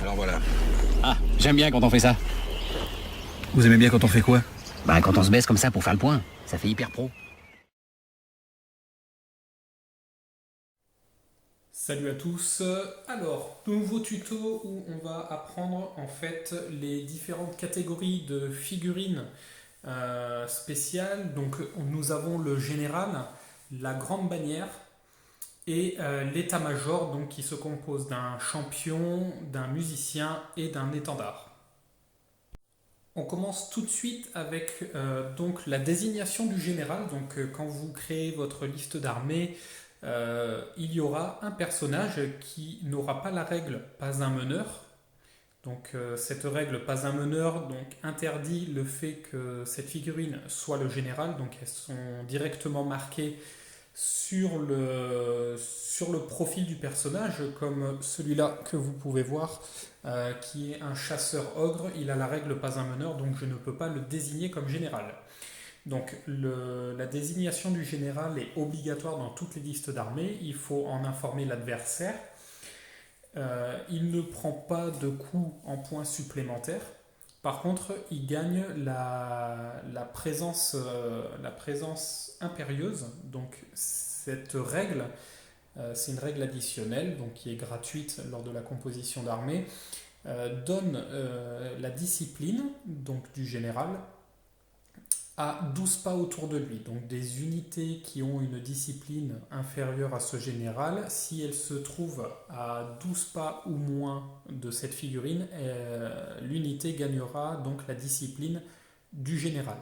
Alors voilà. Ah, j'aime bien quand on fait ça. Vous aimez bien quand on fait quoi? Bah, quand on se baisse comme ça pour faire le point. Ça fait hyper pro. Salut à tous. Alors, nouveau tuto où on va apprendre en fait les différentes catégories de figurines spéciales. Donc, nous avons le général, la grande bannière et l'état-major, donc qui se compose d'un champion, d'un musicien et d'un étendard. On commence tout de suite avec donc la désignation du général. Donc, quand vous créez votre liste d'armées, il y aura un personnage qui n'aura pas la règle pas un meneur. Donc cette règle pas un meneur donc, interdit le fait que cette figurine soit le général. Donc elles sont directement marquées sur le profil du personnage, comme celui-là que vous pouvez voir, qui est un chasseur ogre. Il a la règle pas un meneur, donc je ne peux pas le désigner comme général. Donc la désignation du général est obligatoire dans toutes les listes d'armées. Il faut en informer l'adversaire. Il ne prend pas de coups en points supplémentaires. Par contre, il gagne la présence impérieuse. Donc cette règle, c'est une règle additionnelle donc, qui est gratuite lors de la composition d'armée, donne la discipline donc, du général à 12 pas autour de lui. Donc des unités qui ont une discipline inférieure à ce général, si elles se trouvent à 12 pas ou moins de cette figurine, l'unité gagnera donc la discipline du général.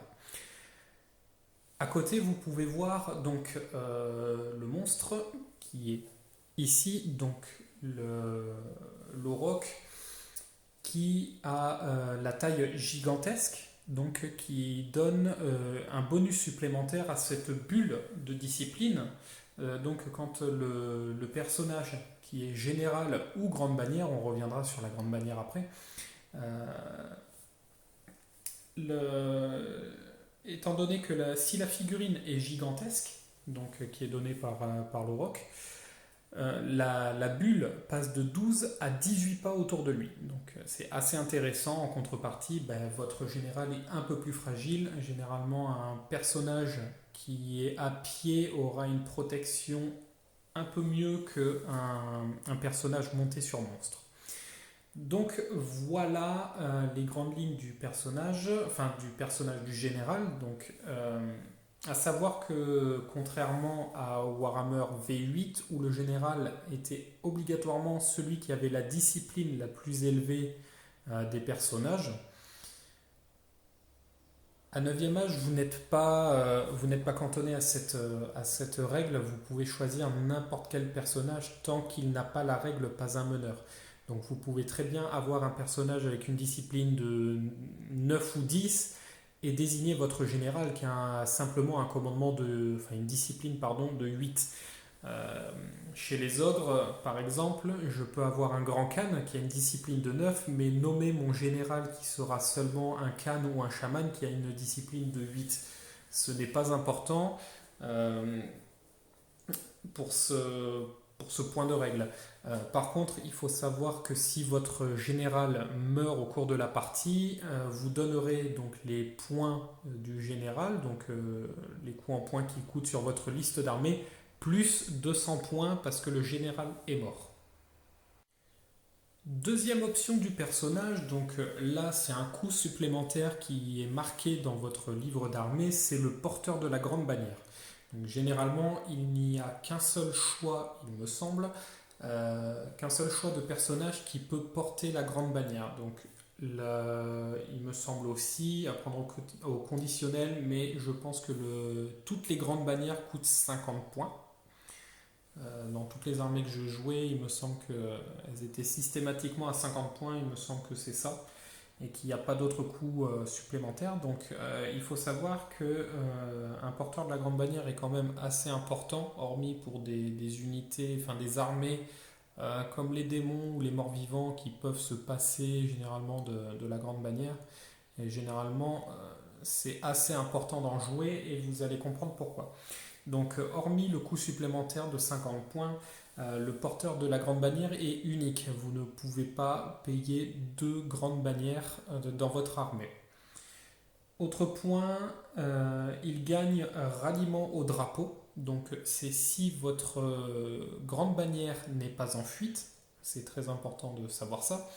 À côté, vous pouvez voir donc le monstre qui est ici, donc l'auroch qui a la taille gigantesque, donc qui donne un bonus supplémentaire à cette bulle de discipline. Donc quand le personnage qui est général ou grande bannière, on reviendra sur la grande bannière après, étant donné que si la figurine est gigantesque, donc qui est donnée par l'auroch, la bulle passe de 12 à 18 pas autour de lui. Donc c'est assez intéressant. En contrepartie, votre général est un peu plus fragile. Généralement, un personnage qui est à pied aura une protection un peu mieux qu'un personnage monté sur monstre. Donc voilà les grandes lignes du personnage du général. Donc à savoir que contrairement à Warhammer V8 où le général était obligatoirement celui qui avait la discipline la plus élevée des personnages, à 9e âge vous n'êtes pas cantonné à cette règle. Vous pouvez choisir n'importe quel personnage tant qu'il n'a pas la règle pas un meneur. Donc vous pouvez très bien avoir un personnage avec une discipline de 9 ou 10 et désigner votre général qui a simplement une discipline de 8. Chez les ogres, par exemple, je peux avoir un grand khan qui a une discipline de 9, mais nommer mon général qui sera seulement un khan ou un chaman qui a une discipline de 8. Ce n'est pas important pour ce point de règle. Par contre, il faut savoir que si votre général meurt au cours de la partie, vous donnerez donc les points du général, donc les coups en points qu'il coûte sur votre liste d'armées, plus 200 points parce que le général est mort. Deuxième option du personnage, donc là c'est un coût supplémentaire qui est marqué dans votre livre d'armée, c'est le porteur de la grande bannière. Donc, généralement, il n'y a qu'un seul choix, il me semble, qu'un seul choix de personnage qui peut porter la grande bannière. Donc il me semble aussi, à prendre au conditionnel, mais je pense que toutes les grandes bannières coûtent 50 points. Dans toutes les armées que je jouais, il me semble qu'elles étaient systématiquement à 50 points, il me semble que c'est ça, et qu'il n'y a pas d'autres coûts supplémentaires. Donc il faut savoir qu'un porteur de la grande bannière est quand même assez important, hormis pour des unités, des armées comme les démons ou les morts-vivants qui peuvent se passer généralement de la grande bannière. Et généralement, c'est assez important d'en jouer et vous allez comprendre pourquoi. Donc, hormis le coût supplémentaire de 50 points, Le porteur de la grande bannière est unique. Vous ne pouvez pas payer deux grandes bannières dans votre armée. Autre point, il gagne ralliement au drapeau. Donc c'est si votre grande bannière n'est pas en fuite. C'est très important de savoir ça.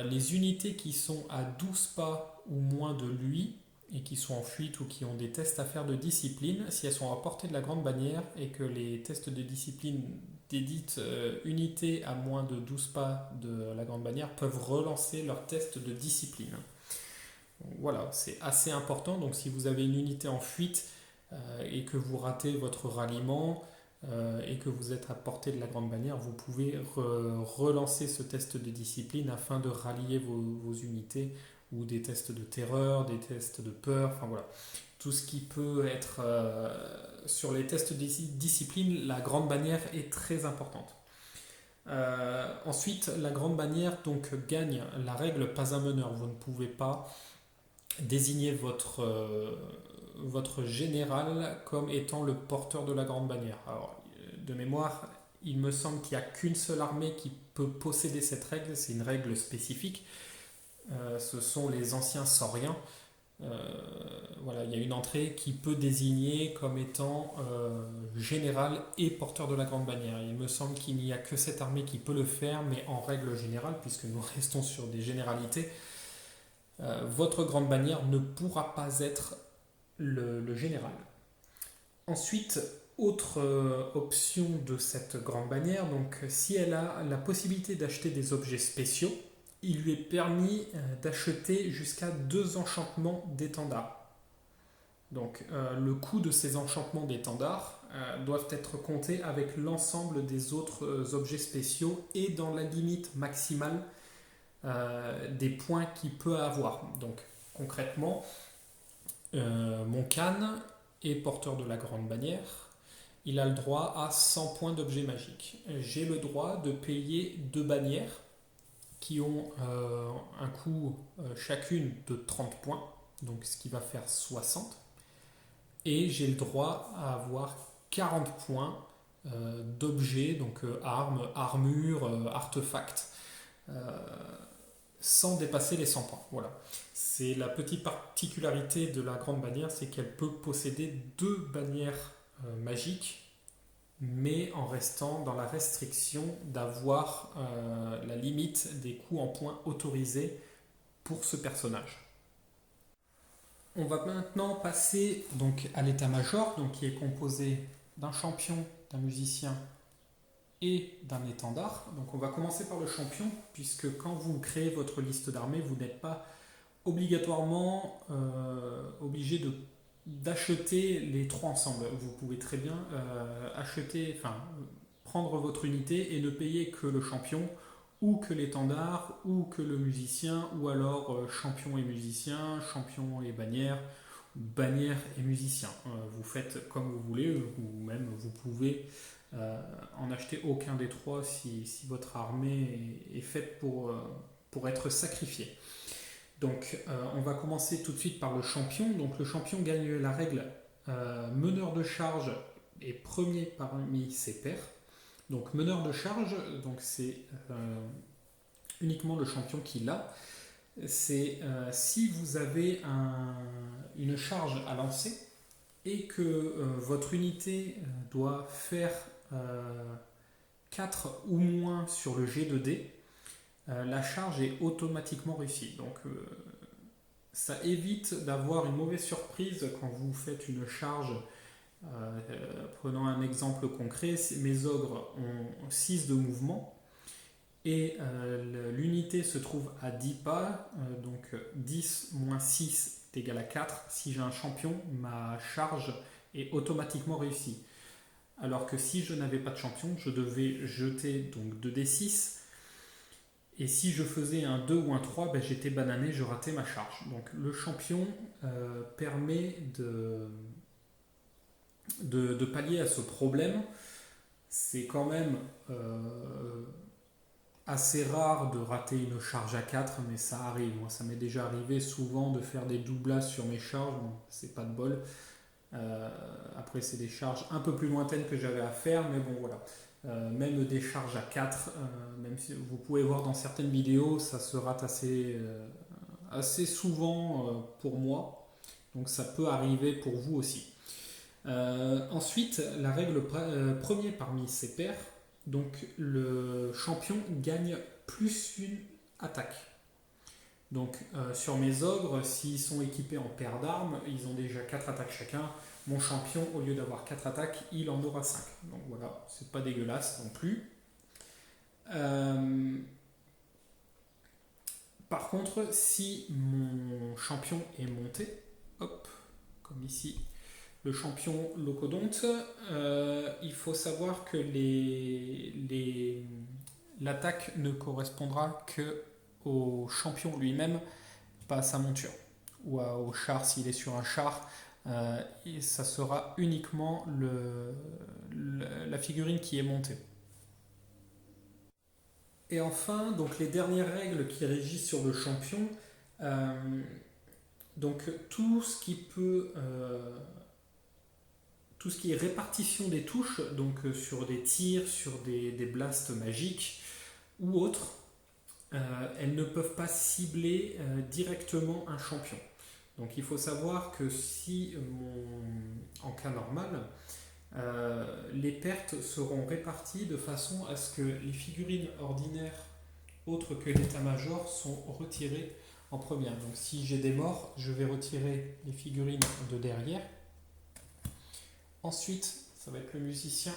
Les unités qui sont à 12 pas ou moins de lui et qui sont en fuite ou qui ont des tests à faire de discipline, si elles sont à portée de la grande bannière et que les tests de discipline des dites unités à moins de 12 pas de la grande bannière peuvent relancer leur test de discipline. Donc, voilà, c'est assez important. Donc si vous avez une unité en fuite et que vous ratez votre ralliement et que vous êtes à portée de la grande bannière, vous pouvez relancer ce test de discipline afin de rallier vos unités, ou des tests de terreur, des tests de peur, enfin voilà. Tout ce qui peut être sur les tests de discipline, la grande bannière est très importante. Ensuite, la grande bannière donc gagne la règle pas un meneur. Vous ne pouvez pas désigner votre général comme étant le porteur de la grande bannière. Alors, de mémoire, il me semble qu'il n'y a qu'une seule armée qui peut posséder cette règle, c'est une règle spécifique. Ce sont les anciens sauriens. Voilà, il y a une entrée qui peut désigner comme étant général et porteur de la grande bannière. Il me semble qu'il n'y a que cette armée qui peut le faire, mais en règle générale, puisque nous restons sur des généralités, votre grande bannière ne pourra pas être le général. Ensuite, autre option de cette grande bannière, donc si elle a la possibilité d'acheter des objets spéciaux, il lui est permis d'acheter jusqu'à 2 enchantements d'étendard. Donc le coût de ces enchantements d'étendard doivent être comptés avec l'ensemble des autres objets spéciaux et dans la limite maximale des points qu'il peut avoir. Donc concrètement, mon Khan est porteur de la grande bannière. Il a le droit à 100 points d'objets magiques. J'ai le droit de payer 2 bannières qui ont un coût chacune de 30 points, donc ce qui va faire 60. Et j'ai le droit à avoir 40 points d'objets, donc armes, armures, artefacts, sans dépasser les 100 points. Voilà. C'est la petite particularité de la grande bannière, c'est qu'elle peut posséder 2 bannières magiques, mais en restant dans la restriction d'avoir la limite des coups en points autorisés pour ce personnage. On va maintenant passer donc à l'état-major, donc qui est composé d'un champion, d'un musicien et d'un étendard. Donc on va commencer par le champion, puisque quand vous créez votre liste d'armées, vous n'êtes pas obligatoirement obligé d'acheter les 3 ensemble. Vous pouvez très bien prendre votre unité et ne payer que le champion, ou que l'étendard, ou que le musicien, ou alors champion et musicien, champion et bannière, bannière et musicien. Vous faites comme vous voulez, ou même vous pouvez en acheter aucun des 3 si votre armée est faite pour être sacrifiée. Donc on va commencer tout de suite par le champion. Donc le champion gagne la règle meneur de charge et premier parmi ses pairs. Donc meneur de charge, donc c'est uniquement le champion qui l'a. C'est si vous avez une charge à lancer et que votre unité doit faire 4 ou moins sur le jet de dés, la charge est automatiquement réussie. Donc ça évite d'avoir une mauvaise surprise quand vous faites une charge. Prenons un exemple concret, mes ogres ont 6 de mouvement et l'unité se trouve à 10 pas, donc 10 moins 6 est égal à 4. Si j'ai un champion, ma charge est automatiquement réussie. Alors que si je n'avais pas de champion, je devais jeter donc 2d6. Et si je faisais un 2 ou un 3, j'étais banané, je ratais ma charge. Donc le champion permet de pallier à ce problème. C'est quand même assez rare de rater une charge à 4, mais ça arrive. Moi, ça m'est déjà arrivé souvent de faire des doublages sur mes charges. Bon, c'est pas de bol. Après, c'est des charges un peu plus lointaines que j'avais à faire, mais bon, voilà. même des charges à 4, même si vous pouvez voir dans certaines vidéos, ça se rate assez souvent pour moi, donc ça peut arriver pour vous aussi. Ensuite, la règle premier parmi ces pairs, donc le champion gagne plus une attaque. Donc sur mes ogres, s'ils sont équipés en paire d'armes, ils ont déjà 4 attaques chacun. Mon champion, au lieu d'avoir 4 attaques, il en aura 5. Donc voilà, c'est pas dégueulasse non plus. Par contre, si mon champion est monté, hop, comme ici, le champion Locodonte, il faut savoir que l'attaque ne correspondra que au champion lui-même, pas à sa monture, ou au char s'il est sur un char. Et ça sera uniquement la figurine qui est montée. Et enfin, donc les dernières règles qui régissent sur le champion, donc tout ce qui est répartition des touches, donc sur des tirs, sur des blasts magiques ou autres, elles ne peuvent pas cibler directement un champion. Donc il faut savoir que si, en cas normal, les pertes seront réparties de façon à ce que les figurines ordinaires autres que l'état-major sont retirées en première. Donc si j'ai des morts, je vais retirer les figurines de derrière. Ensuite, ça va être le musicien.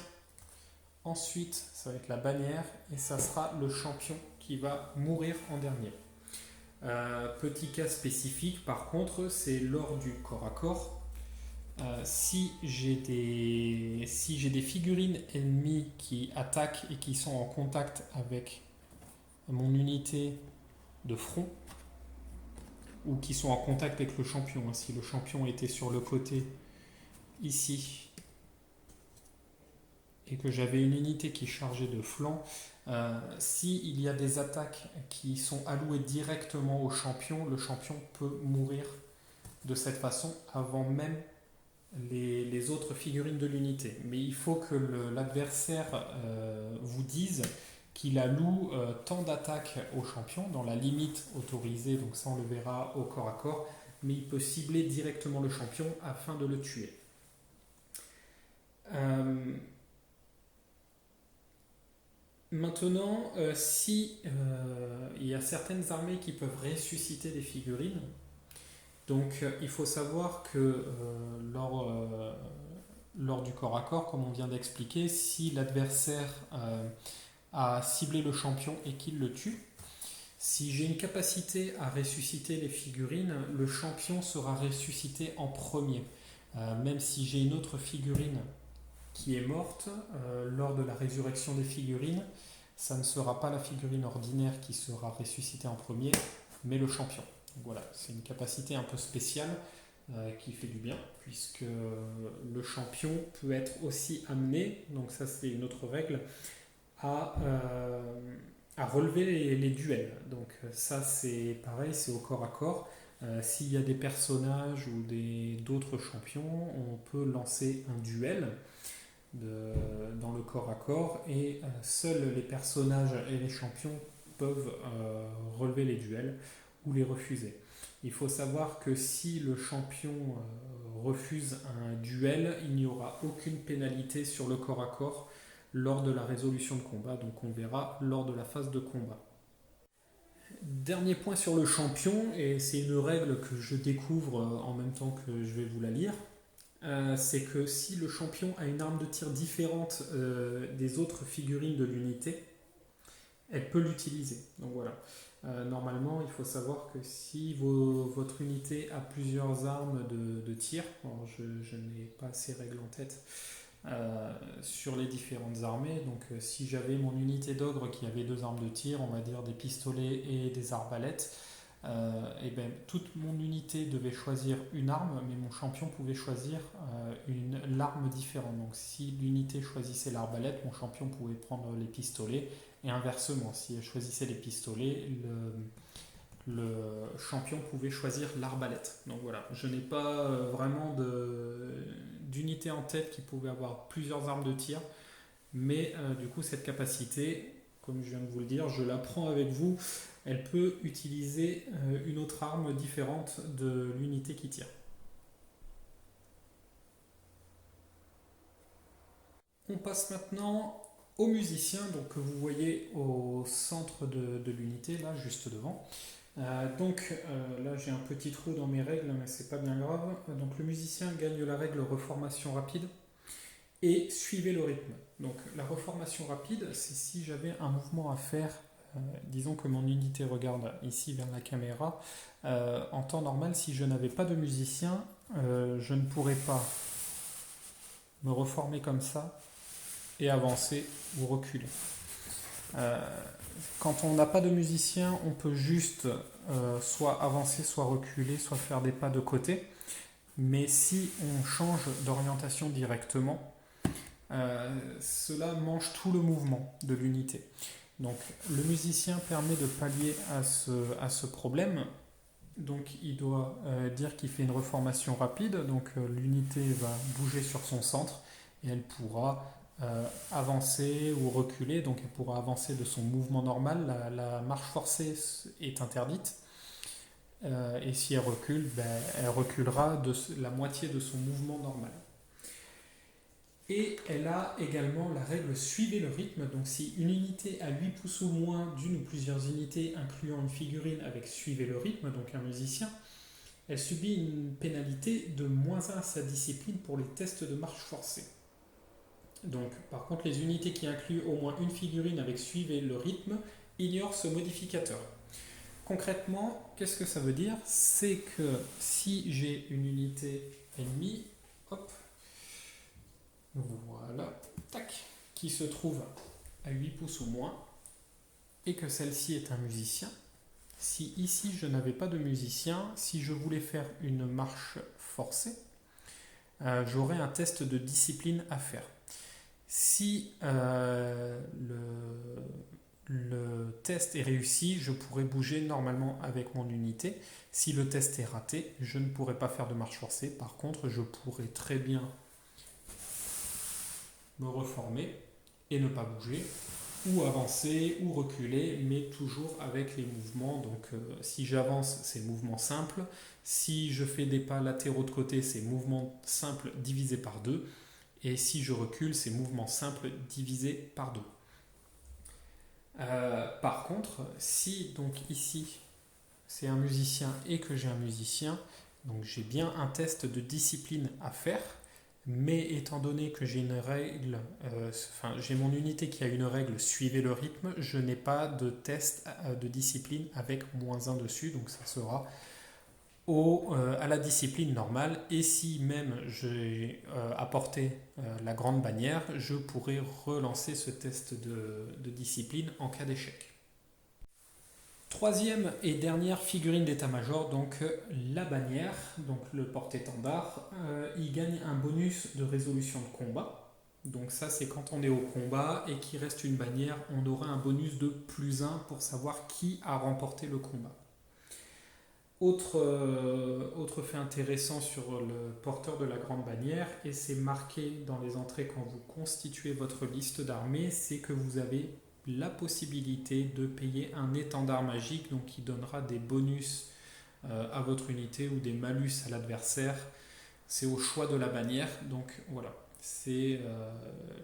Ensuite, ça va être la bannière. Et ça sera le champion qui va mourir en dernier. Petit cas spécifique, par contre, c'est lors du corps à corps. Si j'ai des figurines ennemies qui attaquent et qui sont en contact avec mon unité de front, ou qui sont en contact avec le champion, si le champion était sur le côté ici et que j'avais une unité qui chargeait de flanc, s'il y a des attaques qui sont allouées directement au champion, le champion peut mourir de cette façon avant même les autres figurines de l'unité. Mais il faut que l'adversaire vous dise qu'il alloue tant d'attaques au champion dans la limite autorisée, donc ça on le verra au corps à corps, mais il peut cibler directement le champion afin de le tuer. Maintenant, si il y a certaines armées qui peuvent ressusciter des figurines, donc il faut savoir que lors du corps à corps, comme on vient d'expliquer, si l'adversaire a ciblé le champion et qu'il le tue, si j'ai une capacité à ressusciter les figurines, le champion sera ressuscité en premier. Même si j'ai une autre figurine qui est morte, lors de la résurrection des figurines, ça ne sera pas la figurine ordinaire qui sera ressuscitée en premier, mais le champion. Donc voilà, c'est une capacité un peu spéciale qui fait du bien, puisque le champion peut être aussi amené, donc ça c'est une autre règle, à relever les duels. Donc ça c'est pareil, c'est au corps à corps. S'il y a des personnages ou d'autres champions, on peut lancer un duel dans le corps à corps et seuls les personnages et les champions peuvent relever les duels ou les refuser. Il faut savoir que si le champion refuse un duel, il n'y aura aucune pénalité sur le corps à corps lors de la résolution de combat, donc on verra lors de la phase de combat. Dernier point sur le champion, et c'est une règle que je découvre en même temps que je vais vous la lire, c'est que si le champion a une arme de tir différente des autres figurines de l'unité, elle peut l'utiliser. Donc voilà. Normalement, il faut savoir que si votre unité a plusieurs armes de tir, alors je n'ai pas ces règles en tête sur les différentes armées, donc si j'avais mon unité d'ogre qui avait 2 armes de tir, on va dire des pistolets et des arbalètes, et ben, toute mon unité devait choisir une arme, mais mon champion pouvait choisir l'arme différente. Donc si l'unité choisissait l'arbalète, mon champion pouvait prendre les pistolets, et inversement, si elle choisissait les pistolets, le champion pouvait choisir l'arbalète. Donc voilà, je n'ai pas vraiment d'unité en tête qui pouvait avoir plusieurs armes de tir, Mais du coup, cette capacité, comme je viens de vous le dire, je la prends avec vous. Elle peut utiliser une autre arme différente de l'unité qui tire. On passe maintenant au musicien, donc que vous voyez au centre de l'unité, là, juste devant. Là, j'ai un petit trou dans mes règles, mais c'est pas bien grave. Donc, le musicien gagne la règle reformation rapide et suivez le rythme. Donc, la reformation rapide, c'est si j'avais un mouvement à faire. Disons que mon unité regarde ici vers la caméra. En temps normal, si je n'avais pas de musicien, je ne pourrais pas me reformer comme ça et avancer ou reculer. Quand on n'a pas de musicien, on peut juste soit avancer, soit reculer, soit faire des pas de côté. Mais si on change d'orientation directement, cela mange tout le mouvement de l'unité. Donc le musicien permet de pallier à ce problème. Donc il doit dire qu'il fait une reformation rapide. Donc l'unité va bouger sur son centre et elle pourra avancer ou reculer. Donc elle pourra avancer de son mouvement normal. La marche forcée est interdite. Et si elle recule, elle reculera de la moitié de son mouvement normal. Et elle a également la règle suivez le rythme. Donc si une unité a 8 pouces ou moins d'une ou plusieurs unités incluant une figurine avec suivez le rythme, donc un musicien, elle subit une pénalité de -1 à sa discipline pour les tests de marche forcée. Donc par contre les unités qui incluent au moins une figurine avec suivez le rythme ignorent ce modificateur. Concrètement, qu'est-ce que ça veut dire? C'est que si j'ai une unité ennemie, hop, voilà, tac, qui se trouve à 8 pouces ou moins, et que celle-ci est un musicien, si ici je n'avais pas de musicien, si je voulais faire une marche forcée, j'aurais un test de discipline à faire. Si le test est réussi, je pourrais bouger normalement avec mon unité. Si le test est raté, je ne pourrais pas faire de marche forcée. Par contre, je pourrais très bien me reformer et ne pas bouger, ou avancer, ou reculer, mais toujours avec les mouvements. Donc si j'avance, c'est mouvement simple. Si je fais des pas latéraux de côté, c'est mouvement simple divisé par 2. Et si je recule, c'est mouvement simple divisé par 2. Par contre, si donc ici c'est un musicien et que j'ai un musicien, donc j'ai bien un test de discipline à faire, mais étant donné que j'ai une règle, j'ai mon unité qui a une règle suivez le rythme, je n'ai pas de test de discipline avec -1 dessus, donc ça sera à la discipline normale. Et si même j'ai apporté la grande bannière, je pourrais relancer ce test de discipline en cas d'échec. Troisième et dernière figurine d'état-major, donc la bannière, donc le porte-étendard, il gagne un bonus de résolution de combat. Donc ça c'est quand on est au combat et qu'il reste une bannière, on aura un bonus de +1 pour savoir qui a remporté le combat. Autre fait intéressant sur le porteur de la grande bannière, et c'est marqué dans les entrées quand vous constituez votre liste d'armées, c'est que vous avez la possibilité de payer un étendard magique, donc qui donnera des bonus à votre unité ou des malus à l'adversaire. C'est au choix de la bannière, donc voilà. C'est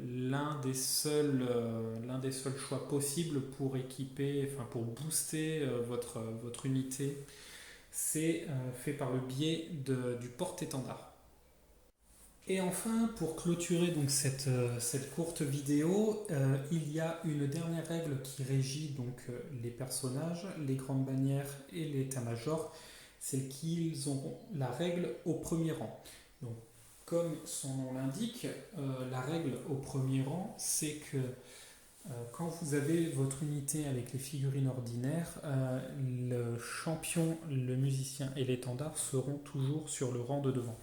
l'un des seuls choix possibles pour équiper, pour booster votre unité. C'est fait par le biais du porte-étendard. Et enfin, pour clôturer donc cette courte vidéo, il y a une dernière règle qui régit donc les personnages, les grandes bannières et l'état-major, c'est qu'ils auront la règle au premier rang. Donc, comme son nom l'indique, la règle au premier rang, c'est que quand vous avez votre unité avec les figurines ordinaires, le champion, le musicien et l'étendard seront toujours sur le rang de devant.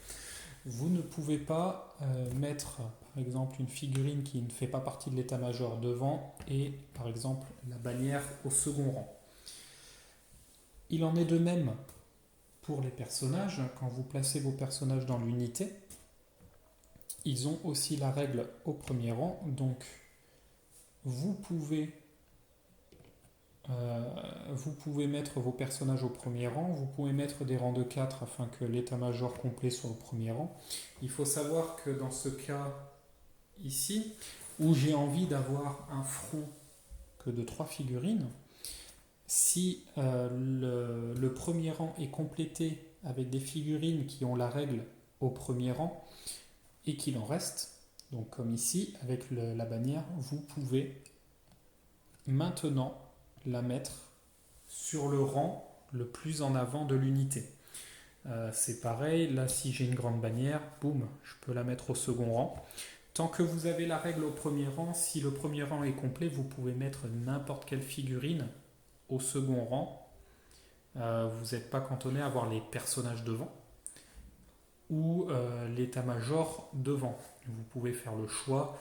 Vous ne pouvez pas mettre, par exemple, une figurine qui ne fait pas partie de l'état-major devant et, par exemple, la bannière au second rang. Il en est de même pour les personnages. Quand vous placez vos personnages dans l'unité, ils ont aussi la règle au premier rang. Donc, vous pouvez mettre vos personnages au premier rang, vous pouvez mettre des rangs de 4 afin que l'état-major complet soit au premier rang. Il faut savoir que dans ce cas ici, où j'ai envie d'avoir un front que de 3 figurines, si le premier rang est complété avec des figurines qui ont la règle au premier rang et qu'il en reste, donc comme ici avec la bannière, vous pouvez maintenant la mettre sur le rang le plus en avant de l'unité. C'est pareil, là si j'ai une grande bannière, boum, je peux la mettre au second rang. Tant que vous avez la règle au premier rang, si le premier rang est complet, vous pouvez mettre n'importe quelle figurine au second rang. Vous n'êtes pas cantonné à avoir les personnages devant ou l'état-major devant. Vous pouvez faire le choix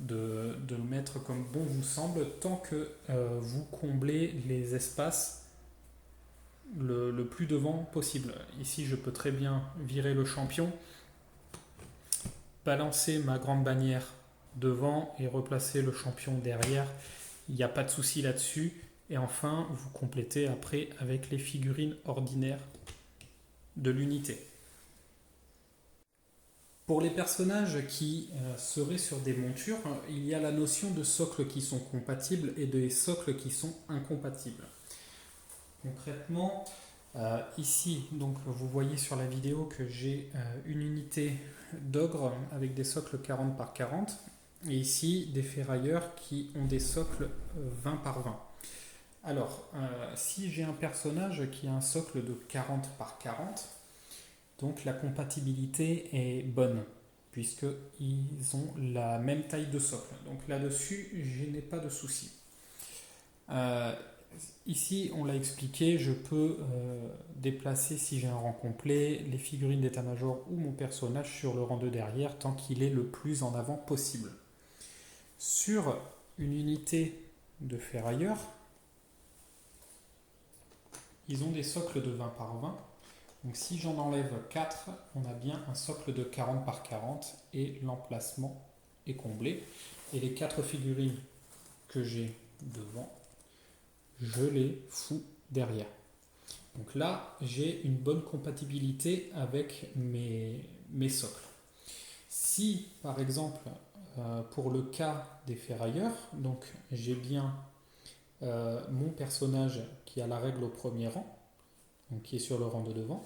de le mettre comme bon vous semble tant que vous comblez les espaces le plus devant possible. Ici, je peux très bien virer le champion, balancer ma grande bannière devant et replacer le champion derrière. Il n'y a pas de souci là-dessus. Et enfin, vous complétez après avec les figurines ordinaires de l'unité. Pour les personnages qui seraient sur des montures, il y a la notion de socles qui sont compatibles et des socles qui sont incompatibles. Concrètement, ici, donc, vous voyez sur la vidéo que j'ai une unité d'ogre avec des socles 40 par 40 et ici des ferrailleurs qui ont des socles 20 par 20. Alors, si j'ai un personnage qui a un socle de 40 par 40, donc la compatibilité est bonne, puisqu'ils ont la même taille de socle. Donc là-dessus, je n'ai pas de souci. Ici, on l'a expliqué, je peux déplacer, si j'ai un rang complet, les figurines d'état-major ou mon personnage sur le rang de derrière, tant qu'il est le plus en avant possible. Sur une unité de ferrailleurs, ils ont des socles de 20 par 20. Donc si j'en enlève 4, on a bien un socle de 40 par 40 et l'emplacement est comblé. Et les 4 figurines que j'ai devant, je les fous derrière. Donc là, j'ai une bonne compatibilité avec mes socles. Si, par exemple, pour le cas des ferrailleurs, donc j'ai bien mon personnage qui a la règle au premier rang, donc qui est sur le rang de devant.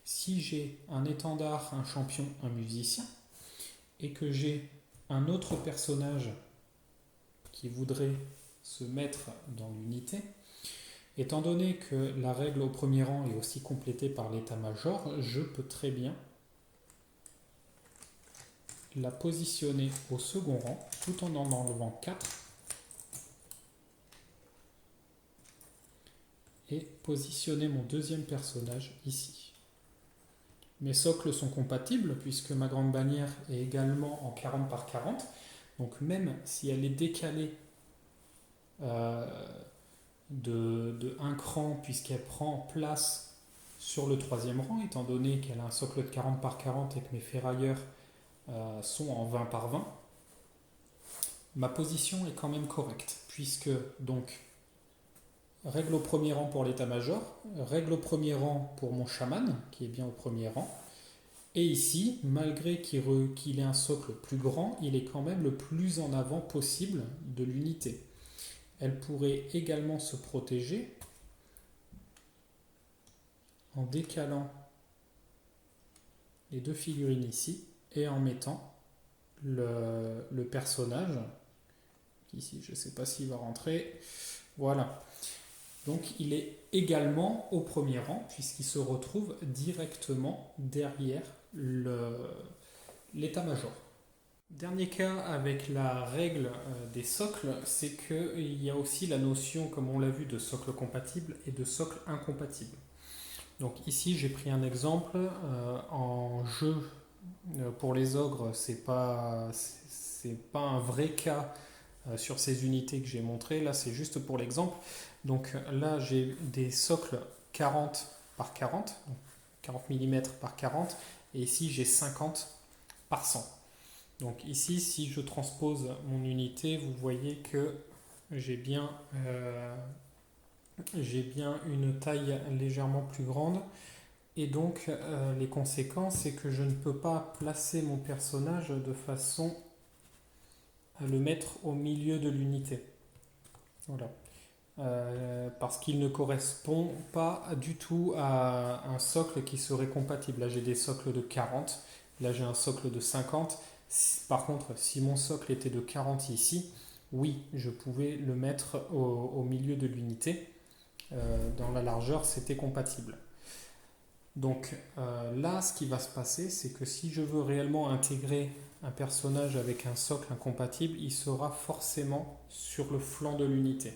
Si j'ai un étendard, un champion, un musicien, et que j'ai un autre personnage qui voudrait se mettre dans l'unité, étant donné que la règle au premier rang est aussi complétée par l'état-major, je peux très bien la positionner au second rang tout en enlevant 4 et positionner mon deuxième personnage ici. Mes socles sont compatibles puisque ma grande bannière est également en 40 par 40. Donc même si elle est décalée de un cran puisqu'elle prend place sur le troisième rang, étant donné qu'elle a un socle de 40 par 40 et que mes ferrailleurs sont en 20 par 20, ma position est quand même correcte puisque donc règle au premier rang pour l'état-major, règle au premier rang pour mon chaman, qui est bien au premier rang. Et ici, malgré qu'il ait un socle plus grand, il est quand même le plus en avant possible de l'unité. Elle pourrait également se protéger en décalant les deux figurines ici et en mettant le personnage, ici je ne sais pas s'il va rentrer, voilà. Donc il est également au premier rang puisqu'il se retrouve directement derrière l'état-major. Dernier cas avec la règle des socles, c'est qu'il y a aussi la notion, comme on l'a vu, de socle compatible et de socle incompatible. Donc ici j'ai pris un exemple en jeu pour les ogres, c'est pas un vrai cas sur ces unités que j'ai montré, là c'est juste pour l'exemple. Donc là j'ai des socles 40 par 40, donc 40 mm par 40, et ici j'ai 50 par 100. Donc ici, si je transpose mon unité, vous voyez que j'ai bien, une taille légèrement plus grande. Et donc, les conséquences, c'est que je ne peux pas placer mon personnage de façon à le mettre au milieu de l'unité. Voilà. Parce qu'il ne correspond pas du tout à un socle qui serait compatible. Là, j'ai des socles de 40. Là, j'ai un socle de 50. Par contre, si mon socle était de 40 ici, oui, je pouvais le mettre au milieu de l'unité. Dans la largeur, c'était compatible. Donc là, ce qui va se passer, c'est que si je veux réellement intégrer un personnage avec un socle incompatible, il sera forcément sur le flanc de l'unité.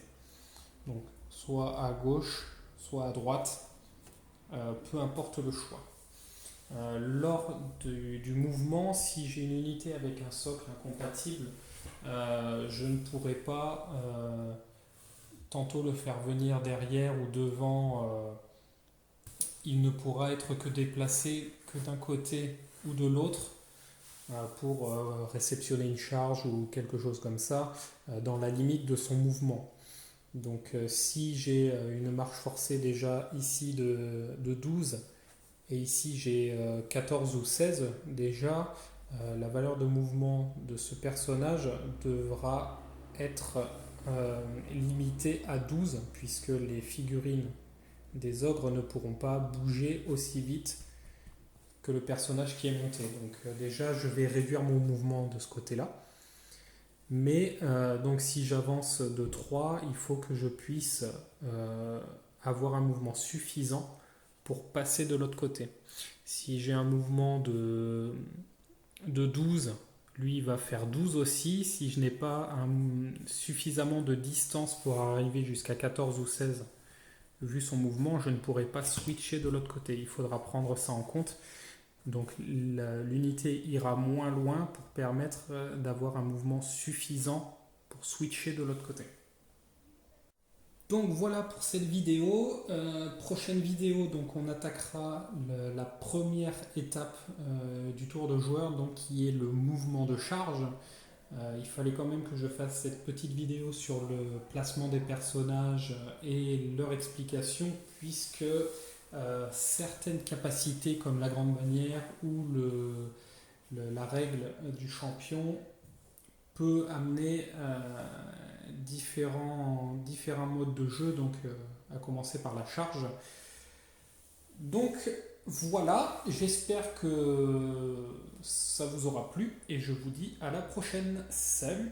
Donc soit à gauche, soit à droite, peu importe le choix. Lors du mouvement, si j'ai une unité avec un socle incompatible, je ne pourrai pas tantôt le faire venir derrière ou devant. Il ne pourra être que déplacé que d'un côté ou de l'autre pour réceptionner une charge ou quelque chose comme ça dans la limite de son mouvement. Donc si j'ai une marche forcée déjà ici de 12 et ici j'ai 14 ou 16 déjà, la valeur de mouvement de ce personnage devra être limitée à 12 puisque les figurines des ogres ne pourront pas bouger aussi vite que le personnage qui est monté. Donc déjà, je vais réduire mon mouvement de ce côté-là. Mais donc si j'avance de 3, il faut que je puisse avoir un mouvement suffisant pour passer de l'autre côté. Si j'ai un mouvement de 12, lui il va faire 12 aussi. Si je n'ai pas suffisamment de distance pour arriver jusqu'à 14 ou 16, vu son mouvement, je ne pourrai pas switcher de l'autre côté. Il faudra prendre ça en compte. Donc l'unité ira moins loin pour permettre d'avoir un mouvement suffisant pour switcher de l'autre côté. Donc voilà pour cette vidéo. Prochaine vidéo, donc on attaquera la première étape du tour de joueur, donc qui est le mouvement de charge. Il fallait quand même que je fasse cette petite vidéo sur le placement des personnages et leur explication, puisque certaines capacités comme la grande bannière ou la règle du champion peut amener différents modes de jeu, donc à commencer par la charge. Donc voilà, j'espère que ça vous aura plu et je vous dis à la prochaine. Salut!